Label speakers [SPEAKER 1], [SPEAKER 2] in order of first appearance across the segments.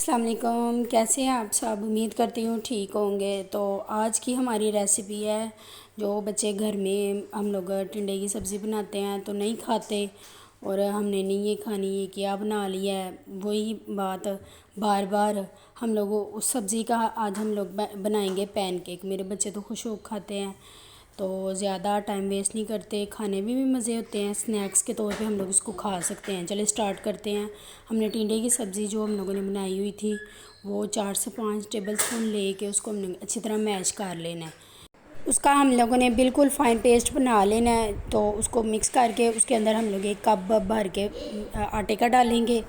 [SPEAKER 1] अस्सलाम वालेकुम। कैसे हैं आप सब? उम्मीद करती हूँ ठीक होंगे। तो आज की हमारी रेसिपी है, जो बच्चे घर में हम लोग टिंडे की सब्ज़ी बनाते हैं तो नहीं खाते, और हमने नहीं ये खानी, ये क्या बना लिया है। वही बात बार बार हम लोग उस सब्ज़ी का आज हम लोग बनाएंगे पैनकेक। मेरे बच्चे तो खुश होकर खाते हैं, तो ज़्यादा टाइम वेस्ट नहीं करते, खाने में भी मज़े होते हैं, स्नैक्स के तौर पे हम लोग इसको खा सकते हैं। चलिए स्टार्ट करते हैं। हमने टिंडे की सब्ज़ी जो हम लोगों ने बनाई हुई थी, वो 4 से 5 टेबल स्पून ले के उसको हमने अच्छी तरह मैश कर लेना है। उसका हम लोगों ने बिल्कुल फ़ाइन पेस्ट बना लेना है। तो उसको मिक्स करके उसके अंदर हम लोग 1 कप भर के आटे का डालेंगे,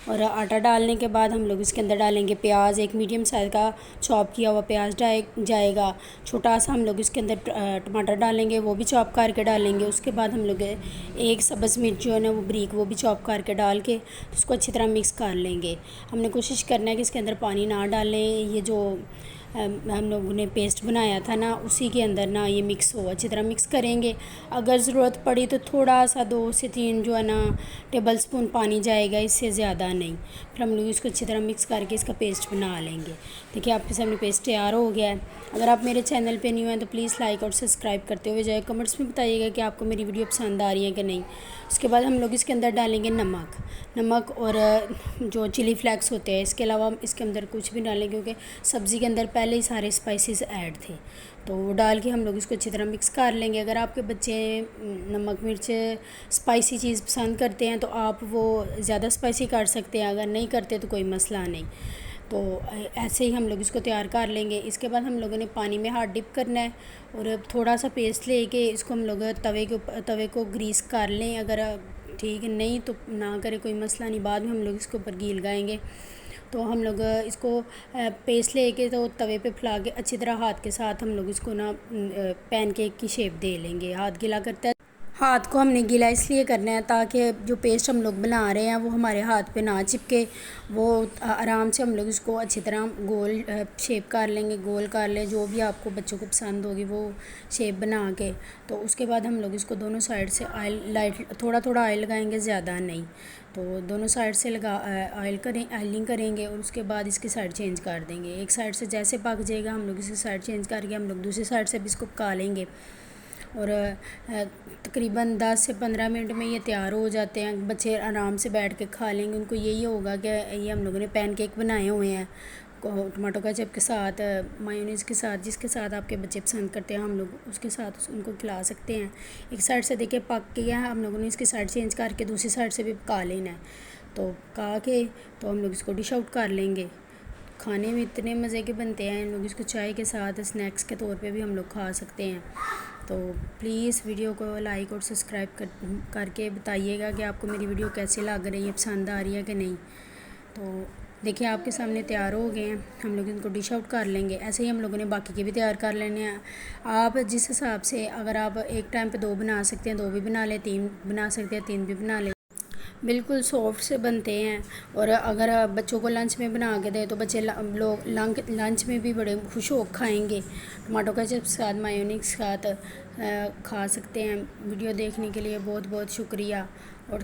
[SPEAKER 1] और आटा डालने के बाद हम लोग इसके अंदर डालेंगे प्याज। एक मीडियम साइज़ का चॉप किया हुआ प्याज जाएगा। छोटा सा हम लोग इसके अंदर टमाटर डालेंगे, वो भी चॉप करके डालेंगे। उसके बाद हम लोग एक सब्ज़ मिर्च जो है ना वो बारीक, वो भी चॉप करके डाल के उसको अच्छी तरह मिक्स कर लेंगे। हमने कोशिश करना है कि इसके अंदर पानी ना डालें। ये जो हम लोगों ने पेस्ट बनाया था ना, उसी के अंदर ना ये मिक्स हो, अच्छी तरह मिक्स करेंगे। अगर ज़रूरत पड़ी तो थोड़ा सा 2 से 3 जो है ना टेबल स्पून पानी जाएगा, इससे ज़्यादा नहीं। फिर हम लोग इसको अच्छी तरह मिक्स करके इसका पेस्ट बना लेंगे। देखिए आपके सामने पेस्ट तैयार हो गया है। अगर आप मेरे चैनल पे न्यू हैं तो प्लीज़ लाइक और सब्सक्राइब करते हुए जाए। कमेंट्स में बताइएगा कि आपको मेरी वीडियो पसंद आ रही है कि नहीं। उसके बाद हम लोग इसके अंदर डालेंगे नमक और जो चिली फ्लेक्स होते हैं। इसके अलावा हम इसके अंदर कुछ भी डालेंगे, क्योंकि सब्ज़ी के अंदर पहले ही सारे स्पाइसेस ऐड थे। तो वो डाल के हम लोग इसको अच्छी तरह मिक्स कर लेंगे। अगर आपके बच्चे नमक मिर्च स्पाइसी चीज़ पसंद करते हैं तो आप वो ज़्यादा स्पाइसी कर सकते हैं, अगर नहीं करते तो कोई मसला नहीं। तो ऐसे ही हम लोग इसको तैयार कर लेंगे। इसके बाद हम लोगों ने पानी में हाथ डिप करना है, और थोड़ा सा पेस्ट लेके इसको हम लोग तवे को ग्रीस कर लें। अगर ठीक नहीं तो ना करें, कोई मसला नहीं, बाद में हम लोग इसके ऊपर घी लगाएंगे। तो हम लोग इसको पेस्ट लेके तो तवे पे फैला के अच्छी तरह हाथ के साथ हम लोग इसको ना पैनकेक की शेप दे लेंगे। हाथ गीला करता है, हाथ को हमने गीला इसलिए करना है ताकि जो पेस्ट हम लोग बना रहे हैं वो हमारे हाथ पे ना चिपके। वो आराम से हम लोग इसको अच्छी तरह गोल शेप कर लेंगे, गोल कर लें, जो भी आपको बच्चों को पसंद होगी वो शेप बना के। तो उसके बाद हम लोग इसको दोनों साइड से थोड़ा थोड़ा ऑयल लगाएंगे, ज़्यादा नहीं। तो दोनों साइड से ऑयलिंग करेंगे, और उसके बाद इसकी साइड चेंज कर देंगे। एक साइड से जैसे पक जाएगा हम लोग इसकी साइड चेंज करके हम लोग दूसरी साइड से भी इसको पका लेंगे। और तकरीबन 10 से 15 मिनट में ये तैयार हो जाते हैं। बच्चे आराम से बैठ के खा लेंगे। उनको यही होगा कि ये हम लोगों ने पैनकेक बनाए हुए हैं टमाटो केचप के साथ, मायोनीज़ के साथ, जिसके साथ आपके बच्चे पसंद करते हैं हम लोग उसके साथ उनको खिला सकते हैं। एक साइड से देखिए पक गया है, हम लोगों ने इसकी साइड चेंज करके दूसरी साइड से भी पका लेना है। तो पका के तो हम लोग इसको डिश आउट कर लेंगे। खाने में इतने मज़े के बनते हैं, लोग इसको चाय के साथ स्नैक्स के तौर पे भी हम लोग खा सकते हैं। तो प्लीज़ वीडियो को लाइक और सब्सक्राइब करके बताइएगा कि आपको मेरी वीडियो कैसी लग रही है, पसंद आ रही है कि नहीं। तो देखिए आपके सामने तैयार हो गए हैं, हम लोग इनको डिश आउट कर लेंगे। ऐसे ही हम लोगों ने बाकी के भी तैयार कर लेने हैं। आप जिस हिसाब से, अगर आप एक टाइम पे 2 बना सकते हैं 2 भी बना लें, 3 बना सकते हैं 3 भी बना लें। बिल्कुल सॉफ्ट से बनते हैं, और अगर आप बच्चों को लंच में बना के दें तो बच्चे लोग लंच में भी बड़े खुश हो खाएंगे। टमाटो केचप के साथ, मायोनीज़ के साथ खा सकते हैं। वीडियो देखने के लिए बहुत बहुत शुक्रिया। और